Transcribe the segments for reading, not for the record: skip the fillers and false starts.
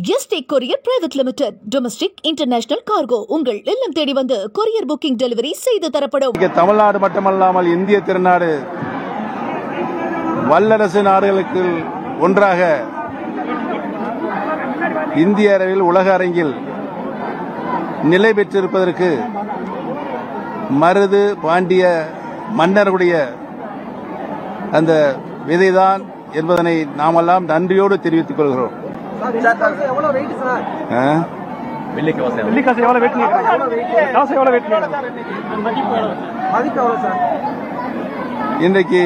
Yesterday courier private limited. Domestic international cargo உங்கள் இல்லம் தேடி வந்து கொரியர் புக்கிங் டெலிவரி செய்து தரப்படும். தமிழ்நாடு மட்டுமல்லாமல் இந்திய திருநாடு வல்லரசு நாடுகளுக்கு ஒன்றாக இந்திய அளவில் உலக அரங்கில் நிலை பெற்றிருப்பதற்கு மருது பாண்டிய மன்னர்களுடைய அந்த விதைதான் என்பதனை நாமெல்லாம் நன்றியோடு தெரிவித்துக் கொள்கிறோம். இன்றைக்கு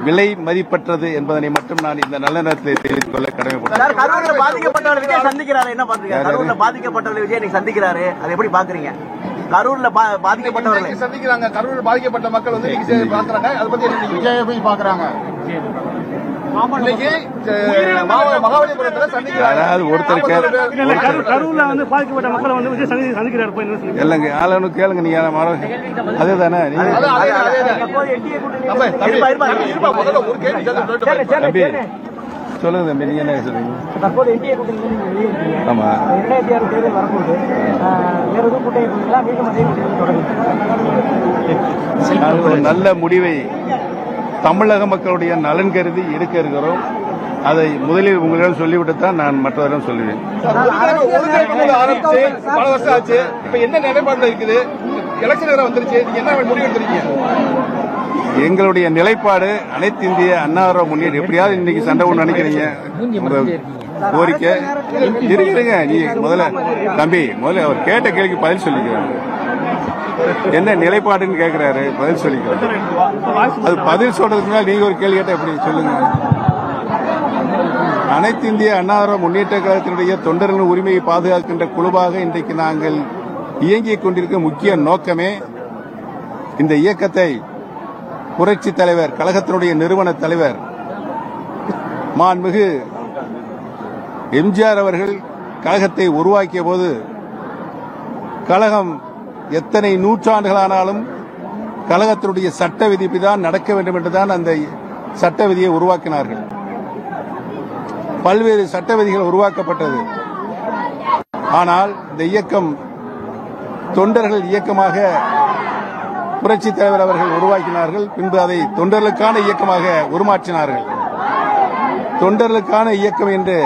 விலை மதிப்பற்றது என்பதனை மட்டும் நான் இந்த நல்ல நேரத்தில் தெரிவித்துக் கொள்ள கடமைப்பட்டேன். பாதிக்கப்பட்டவர்களை விஜய் சந்திக்கிறாரு, அதை எப்படி பாக்குறீங்க? கரூர்ல பாதிக்கப்பட்டவர்களை சந்திக்கிறாங்க, கரூர்ல பாதிக்கப்பட்ட மக்கள் வந்து பாக்குறாங்க, அதை பத்தி விஜய் போய் பாக்குறாங்க. யாராவது ஒருத்தர் கரூர்ல வந்து பாதிக்கப்பட்ட மக்களை வந்து விஜய் சந்திக்கிறாரு இல்லங்க, ஆளு கேளுங்க. நீங்க அதேதானே தம்பி, சொல்லுங்க தம்பி, நீங்க என்ன சொல்றீங்க? ஆமா, ஒரு நல்ல முடிவை தமிழக மக்களுடைய நலன் கருதி எடுக்க இருக்கிறோம். அதை முதலில் உங்களிடம் சொல்லிவிட்டுத்தான் நான் மற்றவரிடம் சொல்லுவேன். பல வருஷம் ஆச்சு, இப்ப என்ன நிலைப்பாடுல இருக்குது? எலெக்ஷன் வந்துருச்சு, என்ன முடிவு எடுத்திருக்கீங்க? எங்களுடைய நிலைப்பாடு அனைத்து இந்திய அண்ணா முன்னேற்ற. எப்படியாவது இன்னைக்கு சண்டை ஒன்று நினைக்கிறீங்க, உங்க கோரிக்கை இருக்குங்க. நீ முதல்ல தம்பி, முதல்ல அவர் கேட்ட கேள்விக்கு பதில் சொல்லிக்கிறார். என்ன நிலைப்பாடுன்னு கேட்கிறாரு, பதில் சொல்லிக்கிறார். அது பதில் சொல்றதுக்கு முன்னாடி நீங்க ஒரு கேள்வி கேட்ட எப்படி சொல்லுங்க. அனைத்து இந்திய அண்ணா முன்னேற்ற கழகத்தினுடைய தொண்டர்களின் உரிமையை பாதுகாக்கின்ற குழுவாக இன்றைக்கு நாங்கள் இயங்கிக் கொண்டிருக்கும் முக்கிய நோக்கமே இந்த இயக்கத்தை புரட்சி தலைவர், கழகத்தினுடைய நிறுவன தலைவர் மாண்புமிகு எம்ஜிஆர் அவர்கள் கழகத்தை உருவாக்கிய போது கழகம் எத்தனை நூற்றாண்டுகளானாலும் கழகத்தினுடைய சட்ட விதிப்புதான் நடக்க வேண்டும் என்றுதான் அந்த சட்ட விதியை உருவாக்கினார்கள். பல்வேறு சட்ட விதிகள் உருவாக்கப்பட்டது. ஆனால் இந்த இயக்கம் தொண்டர்கள் இயக்கமாக புரட்சி தலைவர் அவர்கள் உருவாக்கினார்கள். பின்பு அதை தொண்டர்களுக்கான இயக்கமாக உருமாற்றினார்கள். தொண்டர்களுக்கான இயக்கம் என்று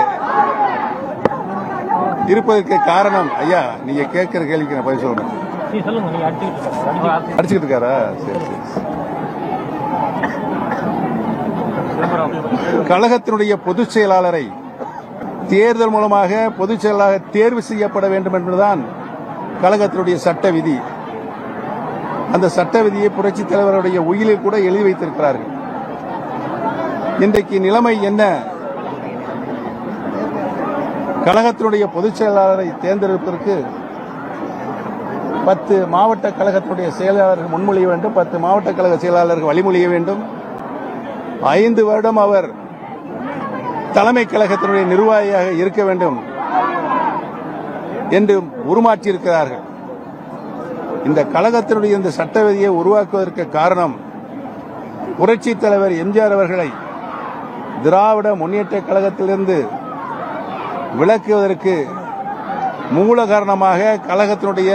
இருப்பதற்கு காரணம், ஐயா நீங்க கேட்கிற கேள்விக்கு நான் பதில் சொல்லணும். அடிச்சுக்கிட்டு இருக்காரா? சரி சரி. கழகத்தினுடைய பொதுச் செயலாளரை தேர்தல் மூலமாக பொதுச் செயலாளராக தேர்வு செய்யப்பட வேண்டும் என்பதுதான் கழகத்தினுடைய சட்ட விதி. அந்த சட்ட விதியை புரட்சி தலைவருடைய உயிலில் கூட எழுதி வைத்திருக்கிறார்கள். இன்றைக்கு நிலைமை என்ன? கழகத்தினுடைய பொதுச் செயலாளரை தேர்ந்தெடுப்பதற்கு 10 மாவட்ட கழகத்தினுடைய செயலாளர்கள் முன்மொழிய வேண்டும், 10 மாவட்ட கழக செயலாளர்கள் வழிமொழிய வேண்டும். 5 வருடம் அவர் தலைமை கழகத்தினுடைய நிர்வாகியாக இருக்க வேண்டும் என்று உருமாற்றியிருக்கிறார்கள். இந்த கழகத்தினுடைய இந்த சட்ட விதியை உருவாக்குவதற்கு காரணம் புரட்சி தலைவர் எம்ஜிஆர் அவர்களை திராவிட முன்னேற்ற கழகத்திலிருந்து விலக்குவதற்கு மூல காரணமாக கழகத்தினுடைய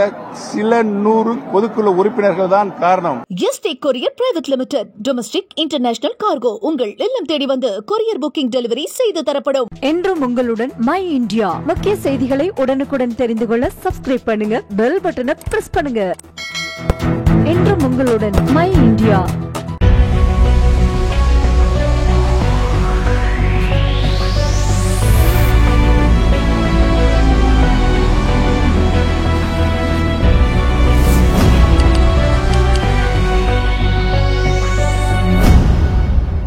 சில 100 பொதுக்குழு உறுப்பினர்கள் தான் காரணம். Yesterday courier private limited. Domestic international cargo உங்கள் இல்லம் தேடி வந்து கொரியர் புக்கிங் டெலிவரி செய்து தரப்படும். என்றும் உங்களுடன் மை இந்தியா. முக்கிய செய்திகளை உடனுக்குடன் தெரிந்து கொள்ள சப்ஸ்கிரைப் பண்ணுங்க, பெல் பட்டனை பிரஸ் பண்ணுங்க. என்றும் உங்களுடன் மை இந்தியா.